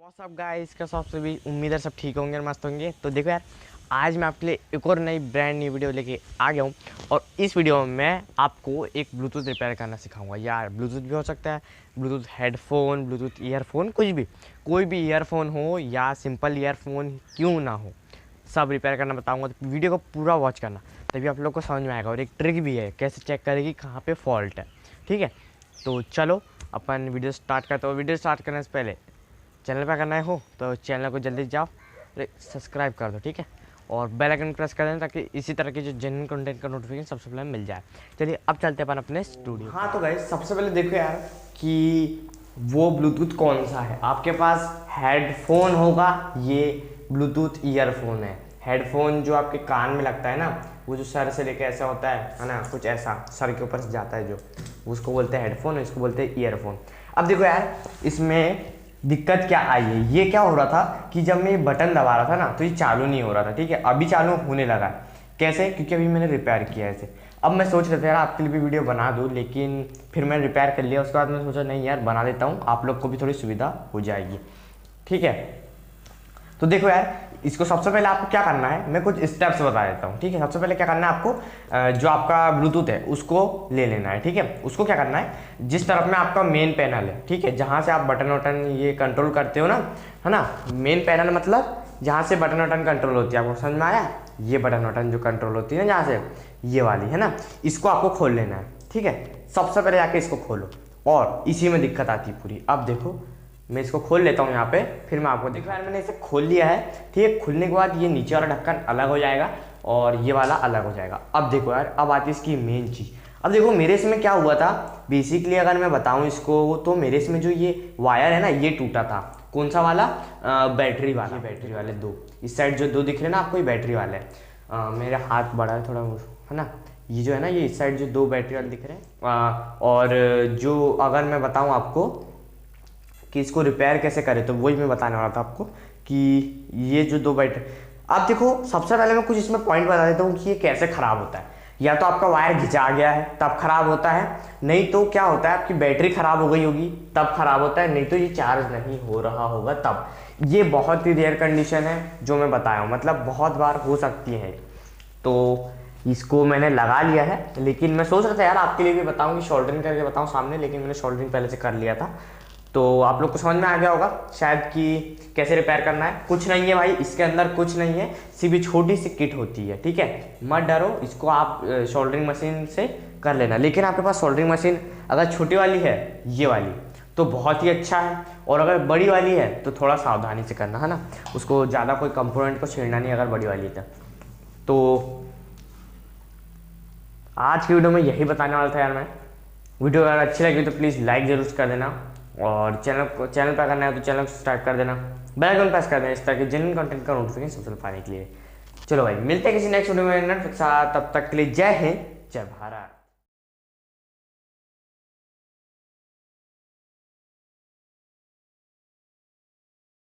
WhatsApp guys, का सबसे भी उम्मीद है सब ठीक होंगे और मस्त होंगे। तो देखो यार, आज मैं आपके लिए एक और नई ब्रांड न्यू वीडियो लेके आ गया हूँ। और इस वीडियो में मैं आपको एक ब्लूटूथ रिपेयर करना सिखाऊंगा। यार ब्लूटूथ भी हो सकता है, ब्लूटूथ हेडफोन, ब्लूटूथ ईयरफोन, कुछ भी, कोई भी ईयरफोन हो या सिंपल ईयरफोन क्यों ना हो, सब रिपेयर करना बताऊँगा। तो वीडियो को पूरा वॉच करना, तभी आप लोग को समझ में आएगा। और एक ट्रिक भी है कैसे चेक करेगी कहाँ पर फॉल्ट है, ठीक है। तो चलो अपन वीडियो स्टार्ट करते हो। वीडियो स्टार्ट करने से पहले चैनल पर करना हो तो चैनल को जल्दी जाओ सब्सक्राइब कर दो, ठीक है। और बेल आइकन प्रेस कर देना ताकि इसी तरह के जो जेन्युइन कंटेंट का नोटिफिकेशन सबसे पहले मिल जाए। चलिए अब चलते हैं अपन अपने स्टूडियो। हाँ तो गाइस, सबसे पहले देखो यार कि वो ब्लूटूथ कौन सा है। आपके पास हेडफोन होगा, ये ब्लूटूथ ईयरफोन है। हेडफोन जो आपके कान में लगता है ना, वो जो सर से लेके ऐसा होता है ना, कुछ ऐसा सर के ऊपर से जाता है, जो उसको बोलते हैं हेडफोन, इसको बोलते हैं ईयरफोन। अब देखो यार, इसमें दिक्कत क्या आई है। ये क्या हो रहा था कि जब मैं बटन दबा रहा था ना, तो ये चालू नहीं हो रहा था, ठीक है। अभी चालू होने लगा। कैसे? क्योंकि अभी मैंने रिपेयर किया है इसे। अब मैं सोच रहा था यार आपके लिए भी वीडियो बना दूँ, लेकिन फिर मैं रिपेयर कर लिया। उसके बाद मैं सोचा नहीं यार, बना देता हूँ, आप लोग को भी थोड़ी सुविधा हो जाएगी, ठीक है। तो देखो यार, इसको सबसे पहले आपको क्या करना है, मैं कुछ स्टेप्स बता देता हूँ, ठीक है। सबसे पहले क्या करना है आपको, जो आपका ब्लूटूथ है उसको ले लेना है, ठीक है। उसको क्या करना है, जिस तरफ में आपका मेन पैनल है, ठीक है, जहाँ से आप बटन वटन ये कंट्रोल करते हो ना, है ना। मेन पैनल मतलब जहाँ से बटन वटन कंट्रोल होती है, आपको समझ में आया। ये बटन वटन जो कंट्रोल होती है ना, जहाँ से, ये वाली है ना, इसको आपको खोल लेना है, ठीक है। सबसे पहले जाके इसको खोलो, और इसी में दिक्कत आती है पूरी। अब देखो मैं इसको खोल लेता हूँ यहाँ पे, फिर मैं आपको देखो यार, मैंने इसे खोल लिया है, ठीक है। खुलने के बाद ये नीचे वाला ढक्कन अलग हो जाएगा और ये वाला अलग हो जाएगा। अब देखो यार, अब आती है इसकी मेन चीज़। अब देखो मेरे इसमें क्या हुआ था, बेसिकली अगर मैं बताऊँ इसको, तो मेरे इसमें जो ये वायर है ना, ये टूटा था। कौन सा वाला? बैटरी वाला। बैटरी वाले दो, इस साइड जो दो दिख रहे हैं ना आपको, ये बैटरी वाले हैं। मेरा हाथ बड़ा है थोड़ा, है ना। ये जो है ना, ये इस साइड जो दो बैटरी वाले दिख रहे हैं। और जो अगर मैं बताऊँ आपको कि इसको रिपेयर कैसे करें, तो वही मैं बताने वाला था आपको कि ये जो दो बैटरी, आप देखो सबसे पहले मैं कुछ इसमें पॉइंट बता देता हूँ कि ये कैसे ख़राब होता है। या तो आपका वायर घिंचा गया है तब खराब होता है, नहीं तो क्या होता है, आपकी बैटरी खराब हो गई होगी तब खराब होता है, नहीं तो ये चार्ज नहीं हो रहा होगा तब। ये बहुत ही रेयर कंडीशन है जो मैं बताया हूँ, मतलब बहुत बार हो सकती है। तो इसको मैंने लगा लिया है, लेकिन मैं सोच रहा था यार आपके लिए भी बताऊँ कि सोल्डरिंग करके बताऊँ सामने, लेकिन मैंने सोल्डरिंग पहले से कर लिया था। तो आप लोग को समझ में आ गया होगा शायद कि कैसे रिपेयर करना है। कुछ नहीं है भाई, इसके अंदर कुछ नहीं है, सिर्फ छोटी सी किट होती है, ठीक है। मत डरो, इसको आप सोल्डरिंग मशीन से कर लेना। लेकिन आपके पास सोल्डरिंग मशीन अगर छोटी वाली है, ये वाली, तो बहुत ही अच्छा है। और अगर बड़ी वाली है तो थोड़ा सावधानी से करना, है ना। उसको ज़्यादा कोई कंपोनेंट को छेड़ना नहीं अगर बड़ी वाली है तो। आज की वीडियो में यही बताने वाला था यार मैं। वीडियो अगर अच्छी लगी तो प्लीज़ लाइक जरूर कर देना, और चैनल पर करना है तो चैनल को सब्सक्राइब कर देना, बेल आइकन प्रेस कर देना, इस तरह के जेन्युइन कंटेंट का नोटिफिकेशन सबसे पाने के लिए। चलो भाई, मिलते हैं किसी नेक्स्ट वीडियो में नए के साथ, तब तक के लिए जय हिंद, जय भारत।